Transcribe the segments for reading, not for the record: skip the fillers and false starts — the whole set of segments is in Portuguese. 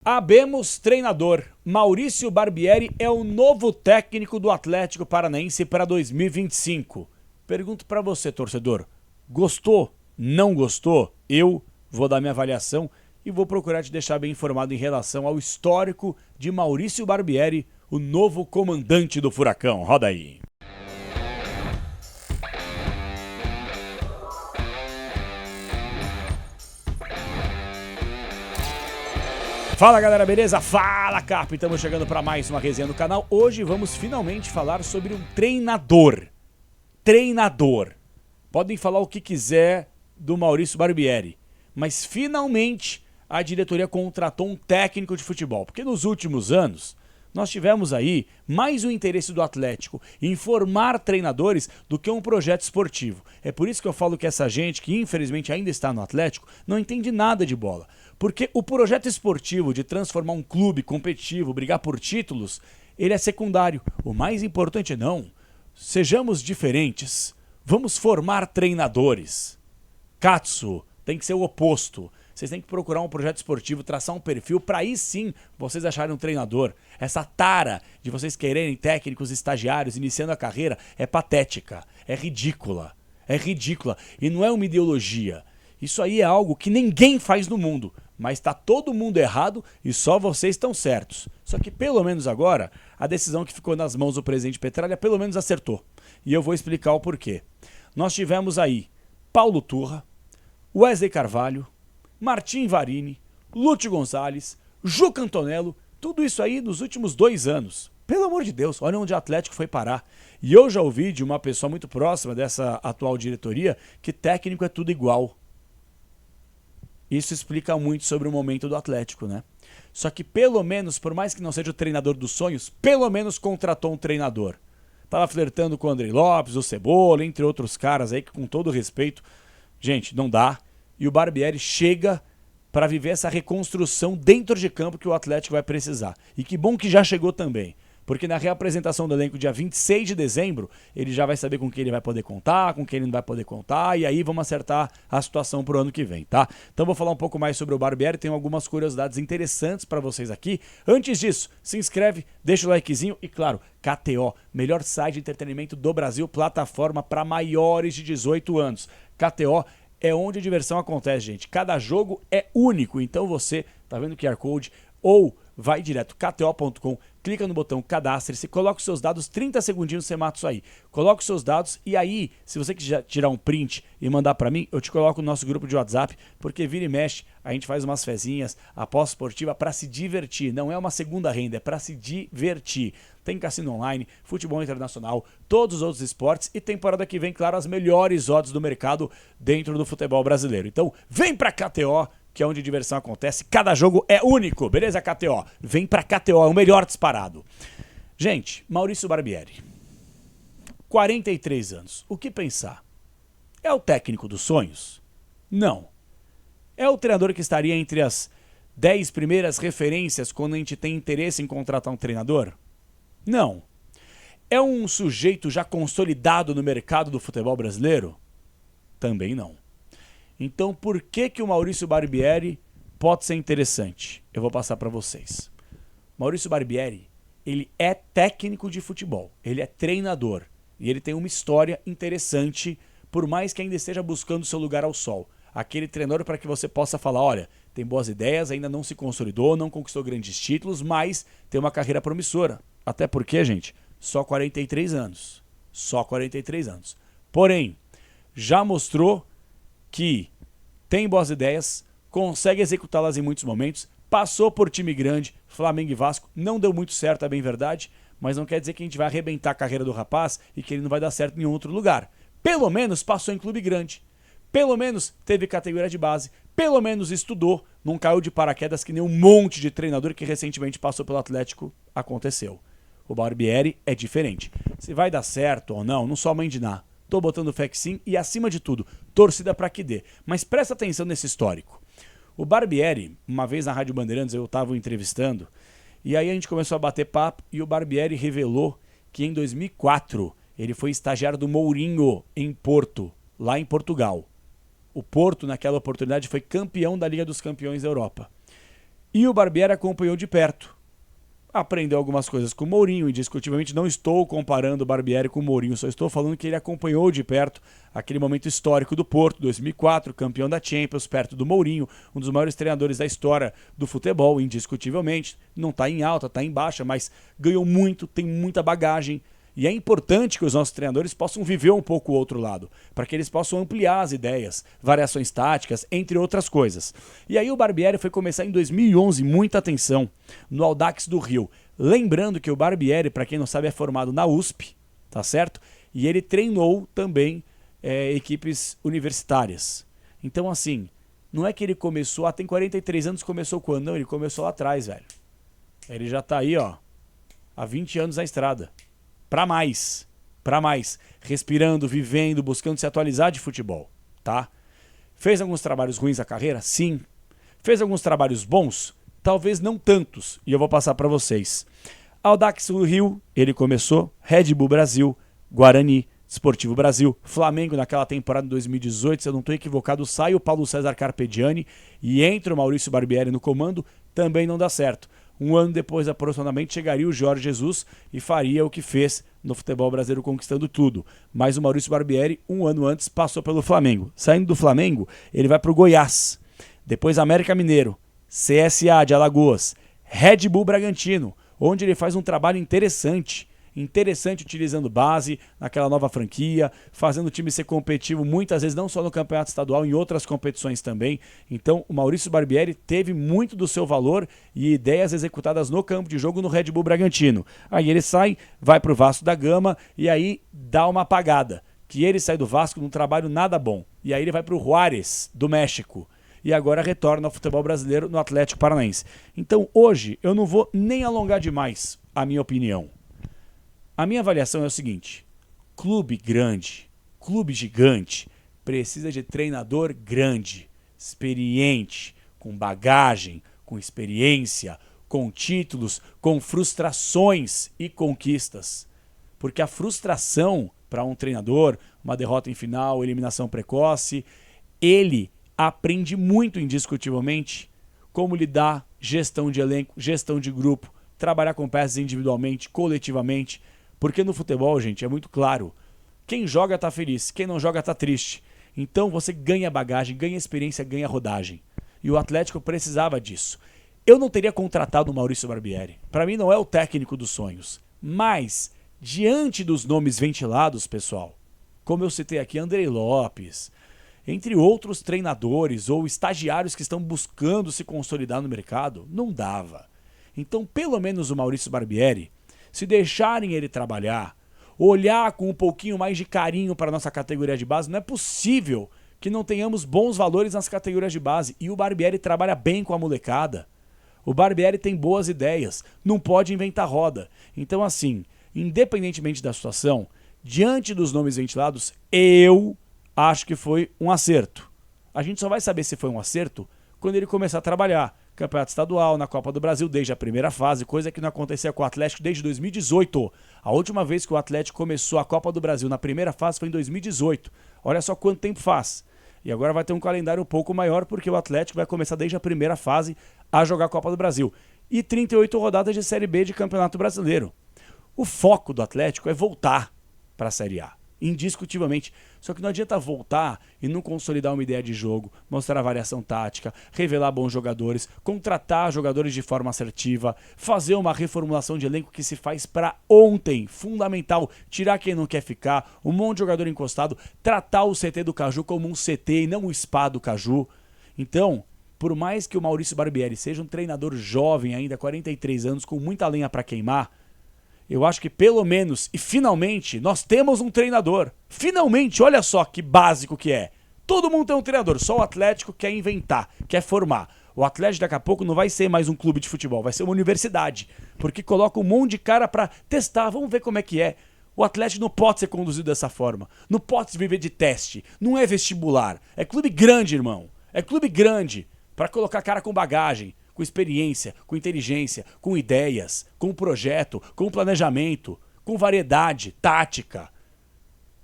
Habemos treinador. Maurício Barbieri é o novo técnico do Atlético Paranaense para 2025. Pergunto para você, torcedor. Gostou? Não gostou? Eu vou dar minha avaliação e vou procurar te deixar bem informado em relação ao histórico de Maurício Barbieri, o novo comandante do Furacão. Roda aí. Fala galera, beleza? Fala Carpe, estamos chegando para mais uma resenha no canal. Hoje vamos finalmente falar sobre um treinador. Podem falar o que quiser do Maurício Barbieri, mas finalmente a diretoria contratou um técnico de futebol, porque nos últimos anos nós tivemos aí mais o interesse do Atlético em formar treinadores do que um projeto esportivo. É por isso que eu falo que essa gente, que infelizmente ainda está no Atlético, não entende nada de bola. Porque o projeto esportivo de transformar um clube competitivo, brigar por títulos, ele é secundário. O mais importante não. Sejamos diferentes. Vamos formar treinadores. Katsu tem que ser o oposto. Vocês têm que procurar um projeto esportivo, traçar um perfil, para aí sim vocês acharem um treinador. Essa tara de vocês quererem técnicos estagiários iniciando a carreira é patética, é ridícula. É ridícula e não é uma ideologia. Isso aí é algo que ninguém faz no mundo, mas está todo mundo errado e só vocês estão certos. Só que pelo menos agora, a decisão que ficou nas mãos do presidente Petralha pelo menos acertou. E eu vou explicar o porquê. Nós tivemos aí Paulo Turra, Wesley Carvalho, Martim Varini, Lúcio Gonzalez, Juca Antonello, tudo isso aí nos últimos 2 anos. Pelo amor de Deus, olha onde o Atlético foi parar. E eu já ouvi de uma pessoa muito próxima dessa atual diretoria que técnico é tudo igual. Isso explica muito sobre o momento do Atlético, né? Só que pelo menos, por mais que não seja o treinador dos sonhos, pelo menos contratou um treinador. Tava flertando com o Andrei Lopes, o Cebola, entre outros caras aí que, com todo respeito, gente, não dá. E o Barbieri chega para viver essa reconstrução dentro de campo que o Atlético vai precisar. E que bom que já chegou também. Porque na reapresentação do elenco, dia 26 de dezembro, ele já vai saber com quem ele vai poder contar, com quem ele não vai poder contar, e aí vamos acertar a situação pro ano que vem, tá? Então vou falar um pouco mais sobre o Barbieri, tenho algumas curiosidades interessantes para vocês aqui. Antes disso, se inscreve, deixa o likezinho e, claro, KTO, melhor site de entretenimento do Brasil, plataforma para maiores de 18 anos. KTO é onde a diversão acontece, gente. Cada jogo é único, então você, tá vendo o QR Code, ou vai direto, kto.com, clica no botão cadastre-se, coloca os seus dados, 30 segundinhos você mata isso aí. Coloca os seus dados e aí, se você quiser tirar um print e mandar pra mim, eu te coloco no nosso grupo de WhatsApp, porque vira e mexe, a gente faz umas fezinhas, aposta esportiva pra se divertir. Não é uma segunda renda, é pra se divertir. Tem cassino online, futebol internacional, todos os outros esportes e temporada que vem, claro, as melhores odds do mercado dentro do futebol brasileiro. Então, vem pra KTO, que é onde a diversão acontece. Cada jogo é único, beleza, KTO? Vem pra KTO, é o melhor disparado. Gente, Maurício Barbieri, 43 anos. O que pensar? É o técnico dos sonhos? Não. É o treinador que estaria entre as 10 primeiras referências quando a gente tem interesse em contratar um treinador? Não. É um sujeito já consolidado no mercado do futebol brasileiro? Também não. Então, por que o Maurício Barbieri pode ser interessante? Eu vou passar para vocês. Maurício Barbieri, ele é técnico de futebol, ele é treinador e ele tem uma história interessante, por mais que ainda esteja buscando seu lugar ao sol. Aquele treinador para que você possa falar, olha, tem boas ideias, ainda não se consolidou, não conquistou grandes títulos, mas tem uma carreira promissora. Até porque, gente, só 43 anos. Só 43 anos. Porém, já mostrou que tem boas ideias, consegue executá-las em muitos momentos, passou por time grande, Flamengo e Vasco, não deu muito certo, é bem verdade, mas não quer dizer que a gente vai arrebentar a carreira do rapaz e que ele não vai dar certo em outro lugar. Pelo menos passou em clube grande, pelo menos teve categoria de base, pelo menos estudou, não caiu de paraquedas que nem um monte de treinador que recentemente passou pelo Atlético aconteceu. O Barbieri é diferente. Se vai dar certo ou não sou a mãe de Ná. Tô botando fé que sim e, acima de tudo, torcida pra que dê. Mas presta atenção nesse histórico. O Barbieri, uma vez na Rádio Bandeirantes, eu tava entrevistando, e aí a gente começou a bater papo e o Barbieri revelou que em 2004 ele foi estagiário do Mourinho em Porto, lá em Portugal. O Porto, naquela oportunidade, foi campeão da Liga dos Campeões da Europa. E o Barbieri acompanhou de perto. Aprendeu algumas coisas com o Mourinho, indiscutivelmente não estou comparando o Barbieri com o Mourinho, só estou falando que ele acompanhou de perto aquele momento histórico do Porto, 2004, campeão da Champions, perto do Mourinho, um dos maiores treinadores da história do futebol, indiscutivelmente. Não está em alta, está em baixa, mas ganhou muito, tem muita bagagem. E é importante que os nossos treinadores possam viver um pouco o outro lado, para que eles possam ampliar as ideias, variações táticas, entre outras coisas. E aí o Barbieri foi começar em 2011, muita atenção, no Audax do Rio. Lembrando que o Barbieri, para quem não sabe, é formado na USP, tá certo? E ele treinou também equipes universitárias. Então assim, não é que ele começou, tem 43 anos, começou quando? Não, ele começou lá atrás, velho. Ele já tá aí, ó, há 20 anos na estrada. Para mais, respirando, vivendo, buscando se atualizar de futebol, tá? Fez alguns trabalhos ruins na carreira? Sim. Fez alguns trabalhos bons? Talvez não tantos, e eu vou passar para vocês. Audax do Rio, ele começou, Red Bull Brasil, Guarani, Desportivo Brasil, Flamengo naquela temporada de 2018, se eu não estou equivocado, sai o Paulo César Carpegiani e entra o Maurício Barbieri no comando, também não dá certo. Um ano depois, aproximadamente, chegaria o Jorge Jesus e faria o que fez no futebol brasileiro, conquistando tudo. Mas o Maurício Barbieri, um ano antes, passou pelo Flamengo. Saindo do Flamengo, ele vai para o Goiás. Depois América Mineiro, CSA de Alagoas, Red Bull Bragantino, onde ele faz um trabalho interessante utilizando base naquela nova franquia, fazendo o time ser competitivo muitas vezes, não só no campeonato estadual, em outras competições também. Então o Maurício Barbieri teve muito do seu valor e ideias executadas no campo de jogo no Red Bull Bragantino. Aí ele sai, vai para o Vasco da Gama e aí dá uma apagada, que ele sai do Vasco num trabalho nada bom. E aí ele vai para o Juárez, do México. E agora retorna ao futebol brasileiro no Atlético Paranaense. Então hoje eu não vou nem alongar demais a minha opinião. A minha avaliação é o seguinte: clube grande, clube gigante, precisa de treinador grande, experiente, com bagagem, com experiência, com títulos, com frustrações e conquistas. Porque a frustração para um treinador, uma derrota em final, eliminação precoce, ele aprende muito indiscutivelmente como lidar, gestão de elenco, gestão de grupo, trabalhar com peças individualmente, coletivamente. Porque no futebol, gente, é muito claro. Quem joga tá feliz, quem não joga tá triste. Então você ganha bagagem, ganha experiência, ganha rodagem. E o Atlético precisava disso. Eu não teria contratado o Maurício Barbieri. Para mim não é o técnico dos sonhos. Mas, diante dos nomes ventilados, pessoal, como eu citei aqui, Andrei Lopes, entre outros treinadores ou estagiários que estão buscando se consolidar no mercado, não dava. Então, pelo menos o Maurício Barbieri, se deixarem ele trabalhar, olhar com um pouquinho mais de carinho para a nossa categoria de base, não é possível que não tenhamos bons valores nas categorias de base. E o Barbieri trabalha bem com a molecada. O Barbieri tem boas ideias, não pode inventar roda. Então assim, independentemente da situação, diante dos nomes ventilados, eu acho que foi um acerto. A gente só vai saber se foi um acerto quando ele começar a trabalhar. Campeonato estadual, na Copa do Brasil, desde a primeira fase, coisa que não acontecia com o Atlético desde 2018. A última vez que o Atlético começou a Copa do Brasil na primeira fase foi em 2018. Olha só quanto tempo faz. E agora vai ter um calendário um pouco maior, porque o Atlético vai começar desde a primeira fase a jogar a Copa do Brasil. E 38 rodadas de Série B de Campeonato Brasileiro. O foco do Atlético é voltar para a Série A. Indiscutivelmente. Só que não adianta voltar e não consolidar uma ideia de jogo, mostrar a variação tática, revelar bons jogadores, contratar jogadores de forma assertiva, fazer uma reformulação de elenco que se faz para ontem, fundamental, tirar quem não quer ficar, um monte de jogador encostado, tratar o CT do Caju como um CT e não o SPA do Caju. Então, por mais que o Maurício Barbieri seja um treinador jovem ainda, 43 anos, com muita lenha para queimar, eu acho que pelo menos, e finalmente, nós temos um treinador. Finalmente, olha só que básico que é. Todo mundo tem um treinador, só o Atlético quer inventar, quer formar. O Atlético daqui a pouco não vai ser mais um clube de futebol, vai ser uma universidade. Porque coloca um monte de cara para testar, vamos ver como é que é. O Atlético não pode ser conduzido dessa forma. Não pode viver de teste. Não é vestibular. É clube grande, irmão. É clube grande para colocar cara com bagagem, com experiência, com inteligência, com ideias, com projeto, com planejamento, com variedade, tática.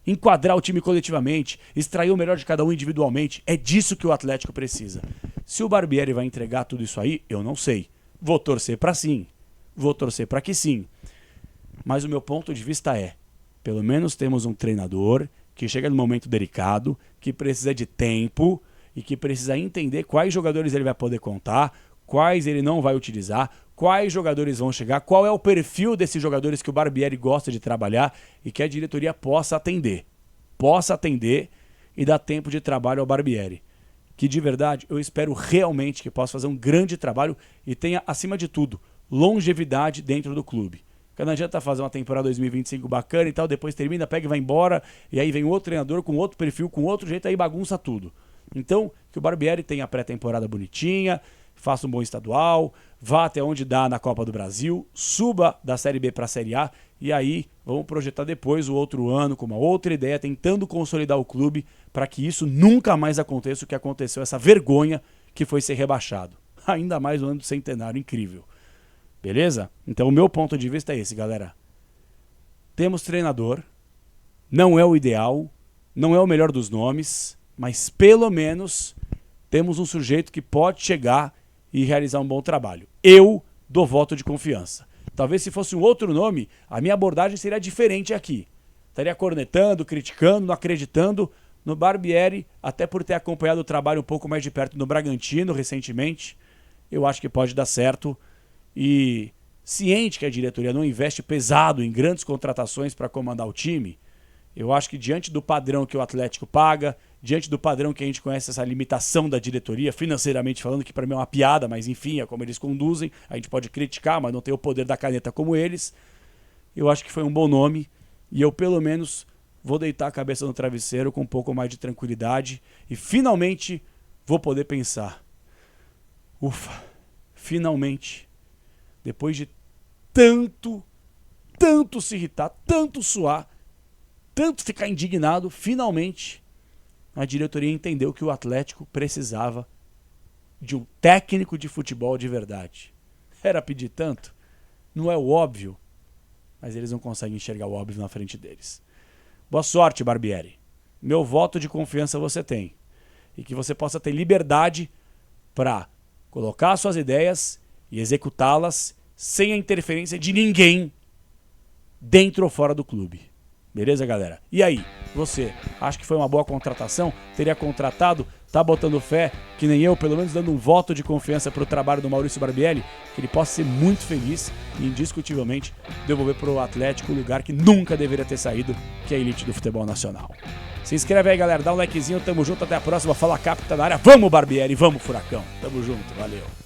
Enquadrar o time coletivamente, extrair o melhor de cada um individualmente. É disso que o Atlético precisa. Se o Barbieri vai entregar tudo isso aí, eu não sei. Vou torcer para sim. Vou torcer para que sim. Mas o meu ponto de vista é, pelo menos temos um treinador que chega no momento delicado, que precisa de tempo e que precisa entender quais jogadores ele vai poder contar, quais ele não vai utilizar, quais jogadores vão chegar, qual é o perfil desses jogadores que o Barbieri gosta de trabalhar e que a diretoria possa atender. Possa atender e dar tempo de trabalho ao Barbieri. Que de verdade eu espero realmente que possa fazer um grande trabalho e tenha, acima de tudo, longevidade dentro do clube. Porque não adianta fazer uma temporada 2025 bacana e tal, depois termina, pega e vai embora, e aí vem outro treinador com outro perfil, com outro jeito, aí bagunça tudo. Então, que o Barbieri tenha a pré-temporada bonitinha, faça um bom estadual, vá até onde dá na Copa do Brasil, suba da Série B para a Série A, e aí vamos projetar depois o outro ano com uma outra ideia, tentando consolidar o clube para que isso nunca mais aconteça o que aconteceu, essa vergonha que foi ser rebaixado. Ainda mais no ano do centenário, incrível. Beleza? Então o meu ponto de vista é esse, galera. Temos treinador, não é o ideal, não é o melhor dos nomes, mas pelo menos temos um sujeito que pode chegar e realizar um bom trabalho. Eu dou voto de confiança. Talvez se fosse um outro nome, a minha abordagem seria diferente aqui. Estaria cornetando, criticando, não acreditando no Barbieri, até por ter acompanhado o trabalho um pouco mais de perto no Bragantino recentemente. Eu acho que pode dar certo. E ciente que a diretoria não investe pesado em grandes contratações para comandar o time, eu acho que diante do padrão que o Atlético paga, diante do padrão que a gente conhece, essa limitação da diretoria, financeiramente falando, que para mim é uma piada, mas enfim, é como eles conduzem, a gente pode criticar, mas não tem o poder da caneta como eles, eu acho que foi um bom nome e eu pelo menos vou deitar a cabeça no travesseiro com um pouco mais de tranquilidade e finalmente vou poder pensar, ufa, finalmente, depois de tanto se irritar, tanto suar, tanto ficar indignado, finalmente a diretoria entendeu que o Atlético precisava de um técnico de futebol de verdade. Era pedir tanto? Não é o óbvio, mas eles não conseguem enxergar o óbvio na frente deles. Boa sorte, Barbieri. Meu voto de confiança você tem. E que você possa ter liberdade para colocar suas ideias e executá-las sem a interferência de ninguém dentro ou fora do clube. Beleza, galera? E aí, você acha que foi uma boa contratação? Teria contratado? Tá botando fé, que nem eu, pelo menos dando um voto de confiança para o trabalho do Maurício Barbieri, que ele possa ser muito feliz e indiscutivelmente devolver para o Atlético o lugar que nunca deveria ter saído, que é a elite do futebol nacional. Se inscreve aí, galera, dá um likezinho, tamo junto, até a próxima. Fala Cap, tá na área. Vamos, Barbieri, vamos, Furacão. Tamo junto, valeu.